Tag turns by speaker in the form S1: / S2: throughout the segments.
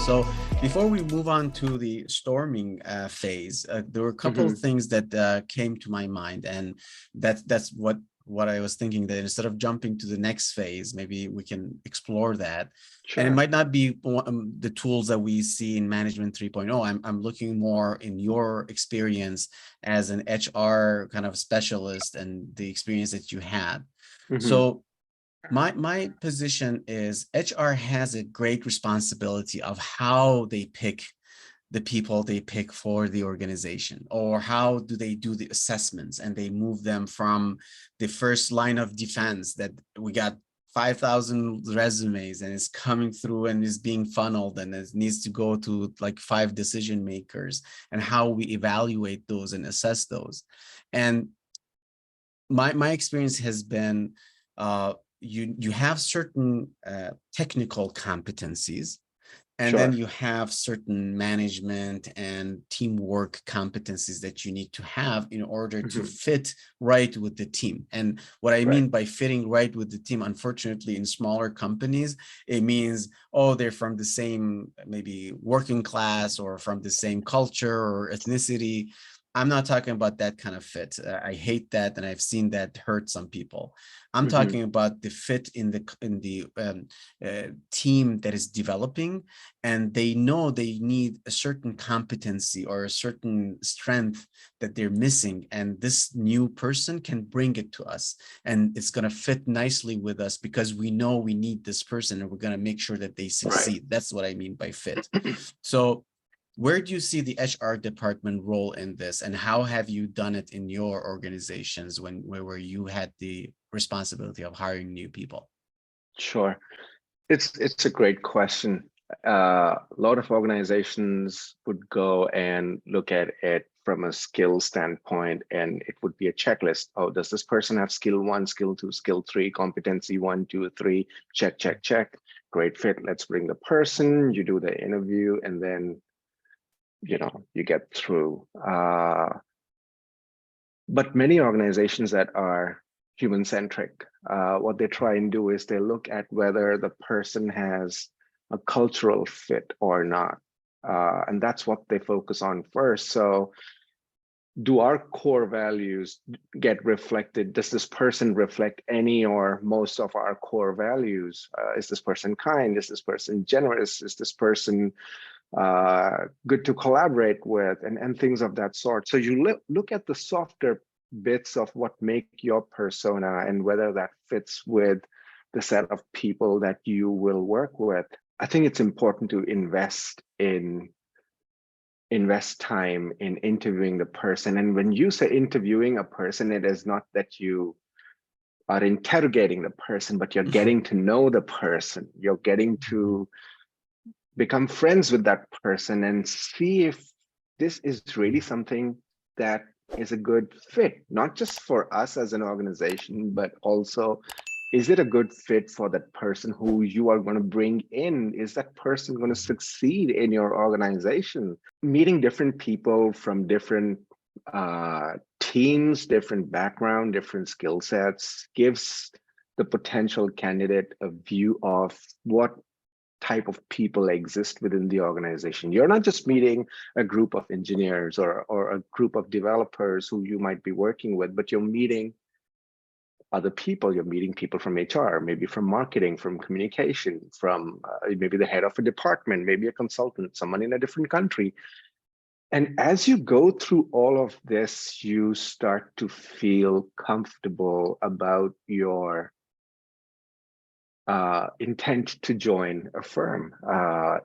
S1: So before we move on to the storming phase, there were a couple of things that came to my mind, and that's what I was thinking, that instead of jumping to the next phase, maybe we can explore that.
S2: Sure.
S1: And it might not be the tools that we see in Management 3.0. I'm looking more in your experience as an HR kind of specialist and the experience that you had. So my position is HR has a great responsibility of how they pick the people they pick for the organization, or how do they do the assessments and they move them from the first line of defense that we got 5,000 resumes and it's coming through and is being funneled and it needs to go to like 5 decision makers, and how we evaluate those and assess those. And my experience has been you have certain technical competencies, and then you have certain management and teamwork competencies that you need to have in order to fit right with the team. And what I mean by fitting right with the team, unfortunately, in smaller companies, it means, oh, they're from the same maybe working class or from the same culture or ethnicity. I'm not talking about that kind of fit. I hate that, and I've seen that hurt some people. I'm talking about the fit in the team that is developing, and they know they need a certain competency or a certain strength that they're missing, and this new person can bring it to us, and it's going to fit nicely with us because we know we need this person, and we're going to make sure that they succeed. That's what I mean by fit. So where do you see the HR department role in this, and how have you done it in your organizations where you had the responsibility of hiring new people?
S2: Sure. It's a great question. A lot of organizations would go and look at it from a skill standpoint, and it would be a checklist. Oh, does this person have skill 1, skill 2, skill 3, competency 1, 2, 3, check, check, check. Great fit. Let's bring the person, you do the interview, and then you get through. But many organizations that are human-centric, what they try and do is they look at whether the person has a cultural fit or not. And that's what they focus on first. So do our core values get reflected? Does this person reflect any or most of our core values? Is this person kind? Is this person generous? Is this person good to collaborate with, and things of that sort? So you look at the softer bits of what make your persona and whether that fits with the set of people that you will work with. I think it's important to invest time in interviewing the person. And when you say interviewing a person, it is not that you are interrogating the person, but you're getting to know the person. You're getting to become friends with that person and see if this is really something that is a good fit, not just for us as an organization, but also, is it a good fit for that person who you are going to bring in? Is that person going to succeed in your organization? Meeting different people from different teams, different background, different skill sets gives the potential candidate a view of what type of people exist within the organization. You're not just meeting a group of engineers or a group of developers who you might be working with, but you're meeting other people. You're meeting people from HR, maybe from marketing, from communication, from maybe the head of a department, maybe a consultant, someone in a different country. And as you go through all of this, you start to feel comfortable about your intent to join a firm.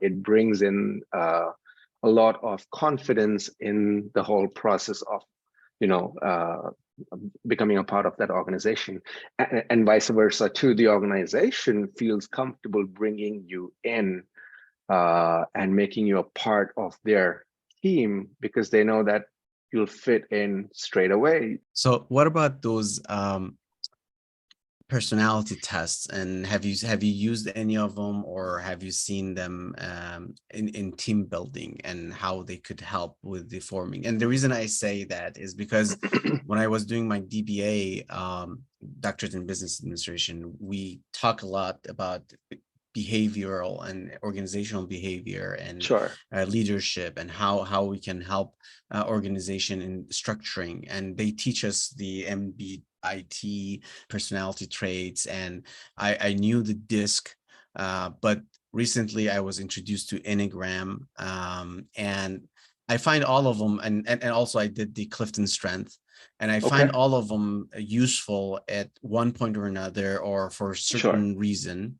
S2: It brings in a lot of confidence in the whole process of, becoming a part of that organization, and vice versa too. The organization feels comfortable bringing you in and making you a part of their team because they know that you'll fit in straight away.
S1: So what about those personality tests, and have you used any of them, or have you seen them in team building and how they could help with the forming? And the reason I say that is because when I was doing my DBA, Doctorate in Business Administration, we talk a lot about behavioral and organizational behavior and
S2: Sure.
S1: leadership, and how we can help organization in structuring. And they teach us the MBIT personality traits, and I knew the DISC, but recently I was introduced to Enneagram, and I find all of them, and also I did the Clifton Strength, and I find
S2: Okay.
S1: all of them useful at one point or another, or for a
S2: Sure.
S1: certain reason.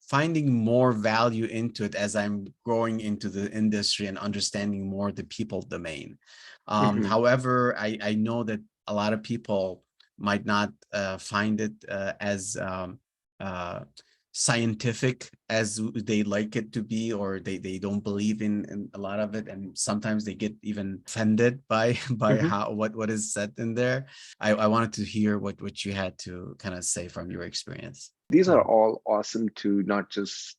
S1: Finding more value into it as I'm growing into the industry and understanding more the people domain.
S2: Hmm.
S1: However, I know that a lot of people might not find it as uh, scientific as they like it to be, or they don't believe in a lot of it, and sometimes they get even offended by
S2: Hmm.
S1: how what is said in there. I wanted to hear what you had to kind of say from your experience.
S2: These are all awesome to not just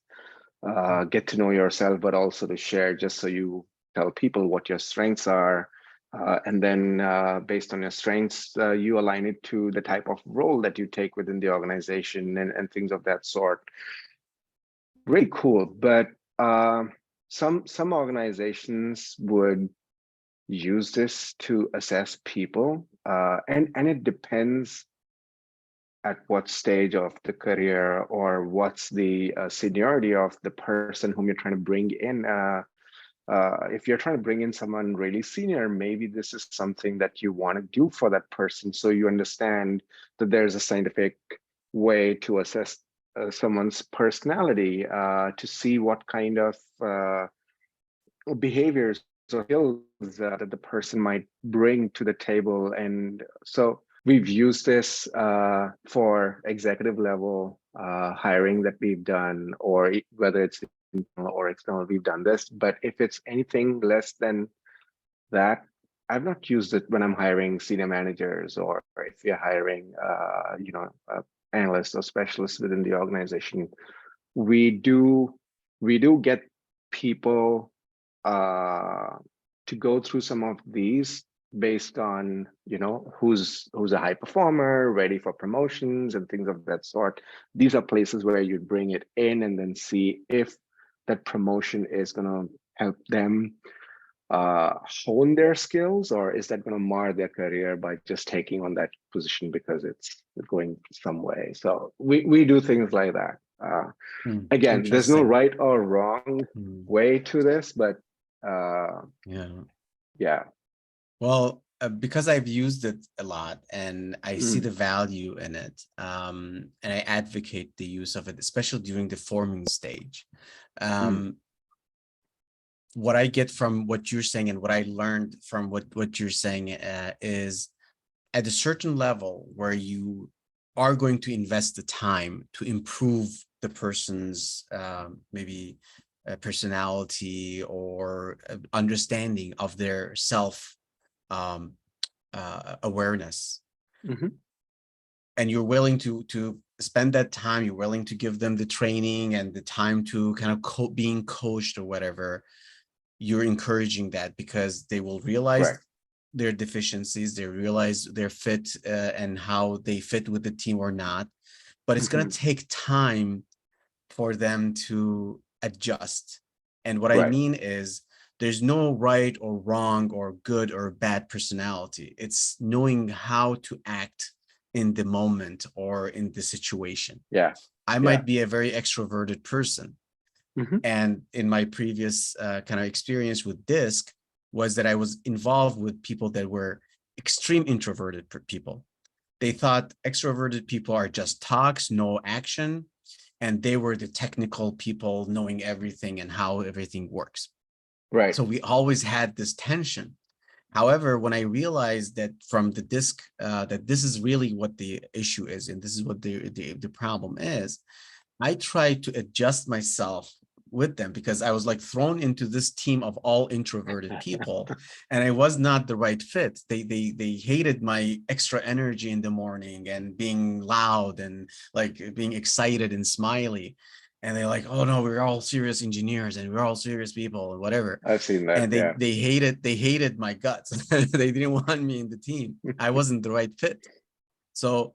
S2: get to know yourself, but also to share, just so you tell people what your strengths are. And then based on your strengths, you align it to the type of role that you take within the organization and things of that sort. Really cool. But uh, some organizations would use this to assess people, and it depends at what stage of the career or what's the seniority of the person whom you're trying to bring in. If you're trying to bring in someone really senior, maybe this is something that you want to do for that person, so you understand that there's a scientific way to assess someone's personality, to see what kind of behaviors or skills that the person might bring to the table. And so we've used this for executive level hiring that we've done, or whether it's internal or external, we've done this. But if it's anything less than that, I've not used it when I'm hiring senior managers, or if you're hiring, analysts or specialists within the organization. We do we do get people uh, to go through some of these based on, who's a high performer, ready for promotions and things of that sort. These are places where you'd bring it in and then see if that promotion is going to help them hone their skills, or is that going to mar their career by just taking on that position because it's going some way. So we do things like that. Again, there's no
S1: Interesting.
S2: right or wrong way to this, but
S1: Yeah.
S2: yeah.
S1: Well, because I've used it a lot and I see
S2: Mm,
S1: the value in it, and I advocate the use of it, especially during the forming stage.
S2: mm,
S1: Um, what I get from what you're saying, and what I learned from what you're saying, is at a certain level where you are going to invest the time to improve the person's maybe personality or understanding of their self um, awareness,
S2: mhm.
S1: and you're willing to spend that time, you're willing to give them the training and the time to kind of being coached or whatever, you're encouraging that, because they will realize
S2: Correct.
S1: their deficiencies, they realize their fit and how they fit with the team or not. But it's going
S2: Mhm.
S1: to take time for them to adjust. And what I
S2: Right.
S1: mean is, there's no right or wrong or good or bad personality. It's knowing how to act in the moment or in the situation.
S2: Yeah.
S1: I
S2: Yeah.
S1: might be a very extroverted person,
S2: Mhm.
S1: and in my previous kind of experience with DISC was that I was involved with people that were extreme introverted people. They thought extroverted people are just talks, no action, and they were the technical people knowing everything and how everything works.
S2: Right.
S1: So we always had this tension. However, when I realized that from the DISC, that this is really what the issue is, and this is what the problem is, I tried to adjust myself with them, because I was like thrown into this team of all introverted people, and I was not the right fit. They hated my extra energy in the morning and being loud and like being excited and smiley. And they're like, oh no, we're all serious engineers and we're all serious people and whatever.
S2: I've seen that.
S1: And
S2: Yeah.
S1: they hated my guts. They didn't want me in the team. I wasn't the right fit. So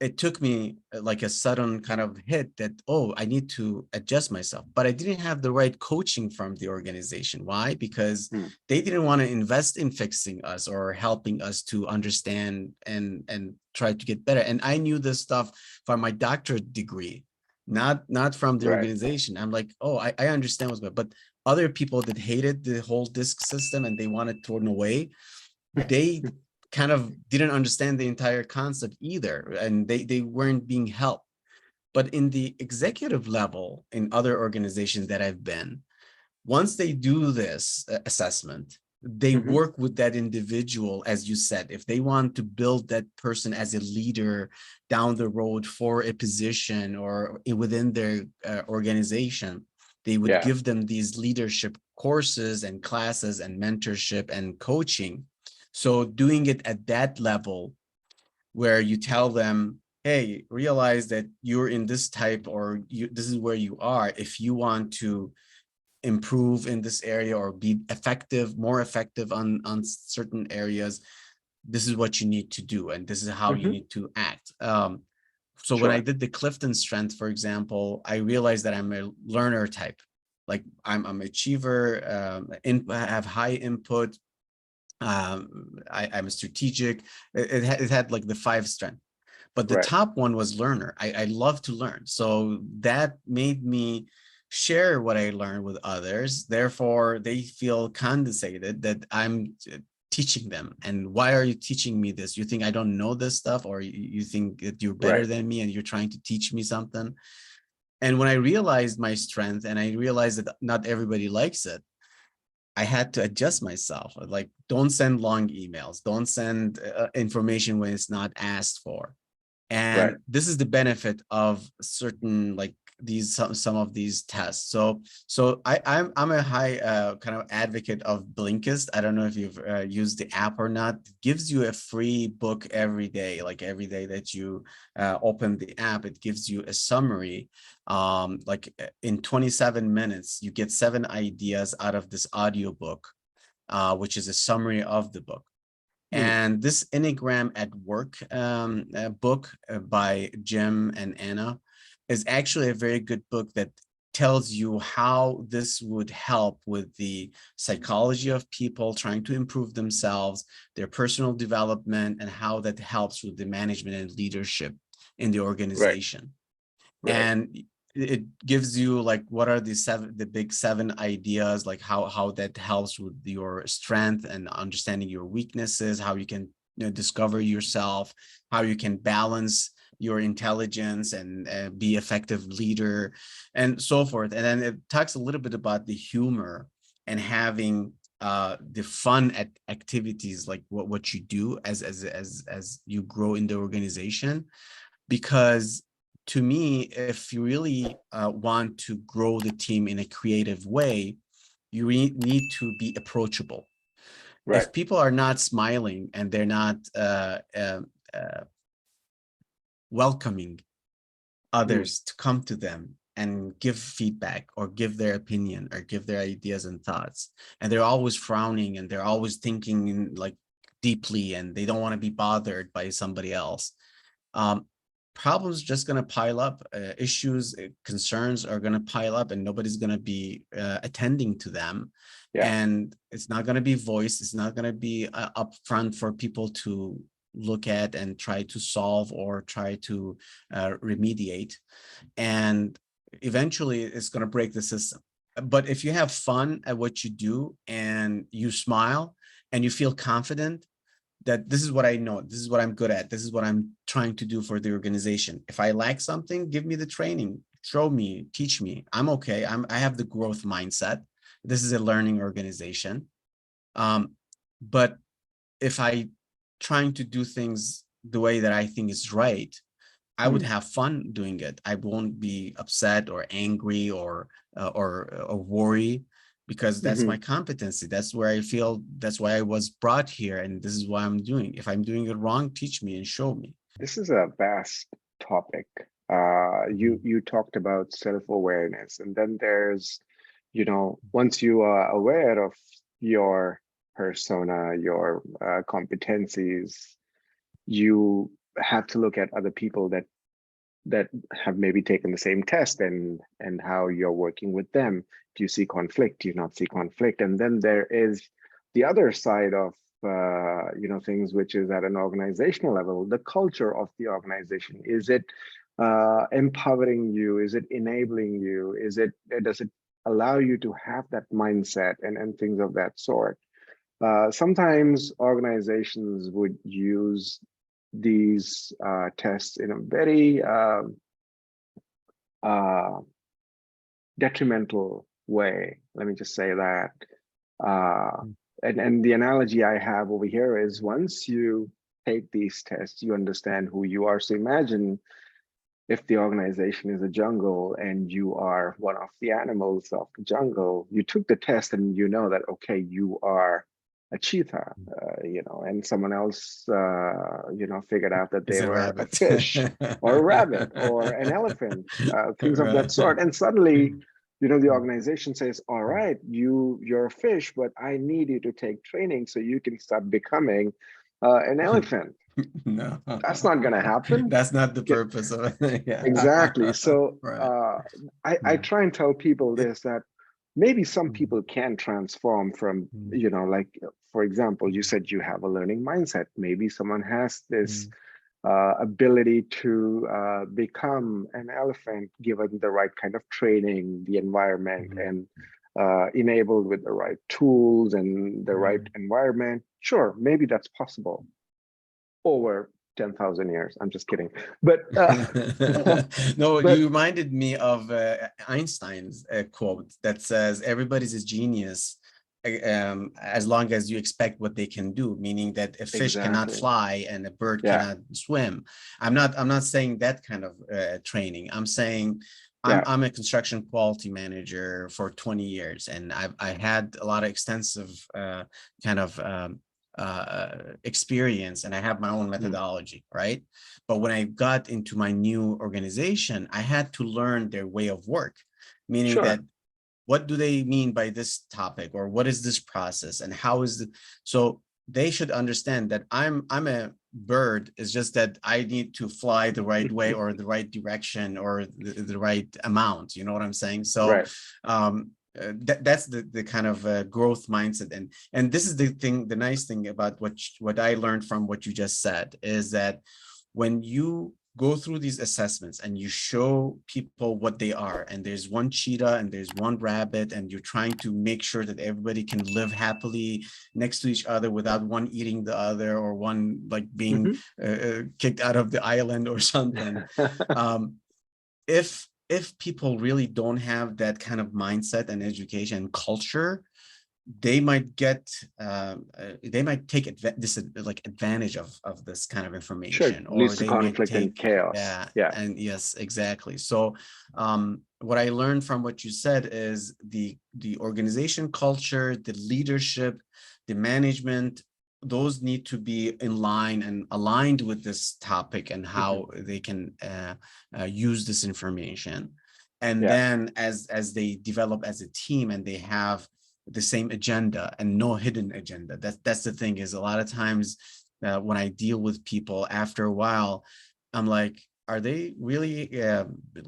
S1: it took me like a sudden kind of hit that, oh, I need to adjust myself. But I didn't have the right coaching from the organization. Why? Because
S2: Mm.
S1: they didn't want to invest in fixing us or helping us to understand and try to get better. And I knew this stuff from my doctorate degree, not from the
S2: Right.
S1: organization. I'm like, oh, I understand what's going, but other people that hated the whole disc system and they wanted torn away, they kind of didn't understand the entire concept either, and they weren't being helped. But in the executive level in other organizations that I've been, once they do this assessment, they
S2: Hmm.
S1: work with that individual, as you said, if they want to build that person as a leader down the road for a position or within their organization, they would
S2: Yeah.
S1: give them these leadership courses and classes and mentorship and coaching. So doing it at that level where you tell them, hey, realize that you're in this type, or this is where you are. If you want to improve in this area or be effective, more effective on certain areas, this is what you need to do, and this is how you
S2: Hmm.
S1: need to act. So when I
S2: Sure.
S1: did the Clifton Strength, for example, I realized that I'm a learner type. Like I'm an achiever, I have high input. I'm a strategic. It had like the 5 strength, but the
S2: Right.
S1: top one was learner. I love to learn. So that made me share what I learned with others. Therefore, they feel condescended that I'm teaching them. And why are you teaching me this? You think I don't know this stuff, or you think that you're better
S2: Right.
S1: than me and you're trying to teach me something? And when I realized my strength and I realized that not everybody likes it, I had to adjust myself. Like, don't send long emails. Don't send information when it's not asked for.
S2: Right.
S1: And this is the benefit of certain, like, these some of these tests. So I'm a high kind of advocate of Blinkist. I don't know if you've used the app or not. It gives you a free book every day. Like every day that you open the app, it gives you a summary. Like in 27 minutes, you get 7 ideas out of this audiobook, which is a summary of the book.
S2: Mm.
S1: And this Enneagram at Work book by Jim and Anna is actually a very good book that tells you how this would help with the psychology of people trying to improve themselves, their personal development, and how that helps with the management and leadership in the
S2: Right.
S1: organization.
S2: Right.
S1: And it gives you like what are the big 7 ideas, like how that helps with your strength and understanding your weaknesses, how you can, discover yourself, how you can balance your intelligence and be effective leader, and so forth. And then it talks a little bit about the humor and having the fun at activities, like what you do as you grow in the organization. Because to me, if you really want to grow the team in a creative way, you need to be approachable.
S2: Right.
S1: If people are not smiling and they're not uh, welcoming
S2: Mm.
S1: others to come to them and give feedback or give their opinion or give their ideas and thoughts, and they're always frowning and they're always thinking like deeply and they don't want to be bothered by somebody else, um, problems just going to pile up. Issues, concerns are going to pile up, and nobody's going to be attending to them.
S2: Yeah.
S1: And it's not going to be voiced. It's not going to be upfront for people to look at and try to solve or try to remediate. And eventually, it's going to break the system. But if you have fun at what you do and you smile and you feel confident that this is what I know, this is what I'm good at, this is what I'm trying to do for the organization. If I lack something, give me the training, show me, teach me. I'm okay. I have the growth mindset. This is a learning organization. But if I trying to do things the way that I think is right, I would
S2: Mm.
S1: have fun doing it. I won't be upset or angry or worry, because that's
S2: Hmm.
S1: my competency. That's where I feel. That's why I was brought here, and this is why I'm doing. If I'm doing it wrong, teach me and show me.
S2: This is a vast topic. You talked about self-awareness, and then there's, once you are aware of your persona, your competencies, you have to look at other people that have maybe taken the same test, and how you're working with them. Do you see conflict? Do you not see conflict? And then there is the other side of things, which is at an organizational level, the culture of the organization. Is it empowering you? Is it enabling you? Does it allow you to have that mindset and things of that sort? Sometimes organizations would use these tests in a very detrimental way. Let me just say that. And the analogy I have over here is, once you take these tests, you understand who you are. So imagine if the organization is a jungle and you are one of the animals of the jungle. You took the test and you know that, okay, you are a cheetah, and someone else, figured out that
S1: It's
S2: they
S1: a
S2: were a
S1: rabbit.
S2: fish or a rabbit or an elephant, things of that
S1: Right.
S2: sort. And suddenly, the organization says, all right, you're a fish, but I need you to take training so you can start becoming an elephant.
S1: No,
S2: That's not going to happen.
S1: that's not the purpose of it. Yeah.
S2: Exactly. So
S1: Right.
S2: I try and tell people
S1: It-
S2: this, that maybe some
S1: mm,
S2: people can transform from,
S1: mm,
S2: like, for example, you said you have a learning mindset. Maybe someone has this
S1: mm,
S2: ability to become an elephant given the right kind of training, the environment,
S1: mm,
S2: and enabled with the right tools and the right
S1: mm.
S2: environment. Sure, maybe that's possible over 10,000 years. I'm just kidding. But
S1: No,
S2: but
S1: you reminded me of Einstein's quote that says, everybody's a genius as long as you expect what they can do, meaning that a fish cannot
S2: exactly.
S1: fly and a bird
S2: Yeah.
S1: cannot swim. I'm not saying that kind of training. I'm saying
S2: Yeah.
S1: I'm a construction quality manager for 20 years, and I had a lot of extensive kind of experience, and I have my own
S2: Mm.
S1: methodology, right? But when I got into my new organization, I had to learn their way of work, meaning that
S2: Sure.
S1: what do they mean by this topic, or what is this process, and how is it? So they should understand that I'm a bird. It's just that I need to fly the right way, or the right direction, or the right amount. You know what I'm saying? So
S2: Right.
S1: that's the kind of growth mindset, and this is the nice thing about what I learned from what you just said, is that when you go through these assessments and you show people what they are, and there's one cheetah and there's one rabbit, and you're trying to make sure that everybody can live happily next to each other without one eating the other, or one like being
S2: Mhm.
S1: kicked out of the island or something. um, if people really don't have that kind of mindset and education and culture, they might take this like advantage of this kind of
S2: Sure.
S1: information, or
S2: Leads to
S1: they might
S2: conflict and
S1: take,
S2: chaos.
S1: yeah,
S2: Yeah.
S1: and yes, exactly. So what I learned from what you said is the organization culture, the leadership, the management, those need to be in line and aligned with this topic, and
S2: Mhm.
S1: how they can use this information. And
S2: Yeah.
S1: then as they develop as a team, and they have the same agenda and no hidden agenda. That's the thing, is a lot of times when I deal with people, after a while, I'm like, are they really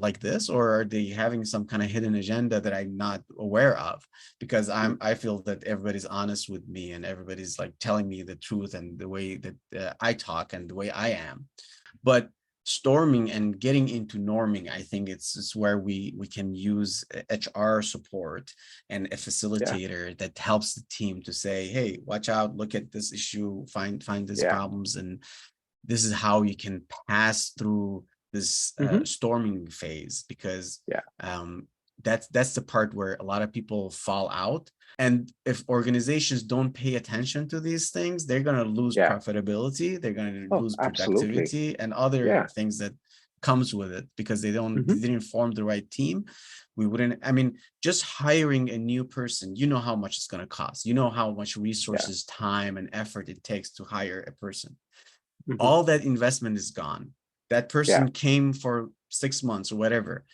S1: like this, or are they having some kind of hidden agenda that I'm not aware of? Because
S2: Mm.
S1: I feel that everybody's honest with me, and everybody's like telling me the truth, and the way that I talk, and the way I am. But storming and getting into norming, I think it's where we can use HR support and a
S2: Yeah.
S1: facilitator that helps the team to say, hey, watch out, look at this issue, find these
S2: Yeah.
S1: problems, and this is how you can pass through this
S2: Mhm.
S1: storming phase. Because
S2: Yeah.
S1: that's the part where a lot of people fall out. And if organizations don't pay attention to these things, they're going to lose
S2: Yeah.
S1: profitability, they're going to
S2: Oh,
S1: lose
S2: absolutely.
S1: productivity, and other
S2: Yeah.
S1: things that comes with it, because
S2: Mhm.
S1: they didn't form the right team. We wouldn't, I mean, just hiring a new person, you know how much it's going to cost, you know how much
S2: Yeah.
S1: resources, time, and effort it takes to hire a person.
S2: Mhm.
S1: All that investment is gone. That
S2: Yeah.
S1: person came for 6 months or whatever.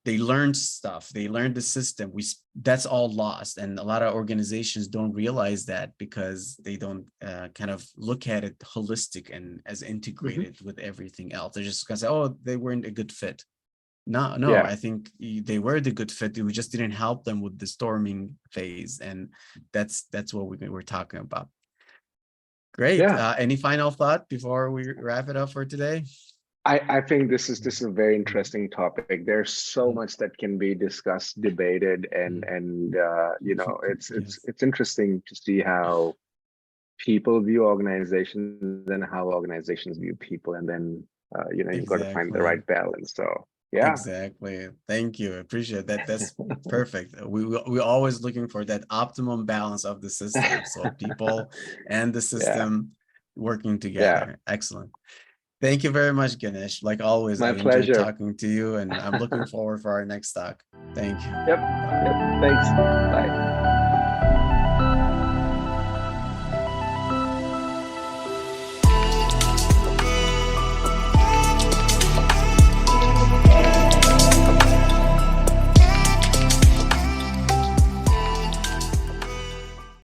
S1: they learned stuff, they learned the system. That's all lost, and a lot of organizations don't realize that because they don't kind of look at it holistic and as integrated with everything else. They're just gonna say, oh, they weren't a good fit. No,
S2: Yeah.
S1: I think they were the good fit. We just didn't help them with the storming phase, and that's what we're talking about. Great.
S2: Yeah.
S1: Any final thought before we wrap it up for today?
S2: I think this is a very interesting topic. There's so much that can be discussed, debated, and you know,
S1: Yes,
S2: it's interesting to see how people view organizations and how organizations view people, and then you know, you've got to find the
S1: exactly.
S2: right balance. So yeah,
S1: Exactly. Thank you. I appreciate that. That's perfect. We're always looking for that optimum balance of the system. So people and the
S2: yeah,
S1: system working
S2: yeah.
S1: together. Excellent. Thank you very much, Ganesh. Like always,
S2: My
S1: I've enjoyed
S2: pleasure.
S1: talking to you, and I'm looking forward for our next talk. Thank you.
S2: Yep,
S1: Bye.
S2: yep. Thanks. Bye.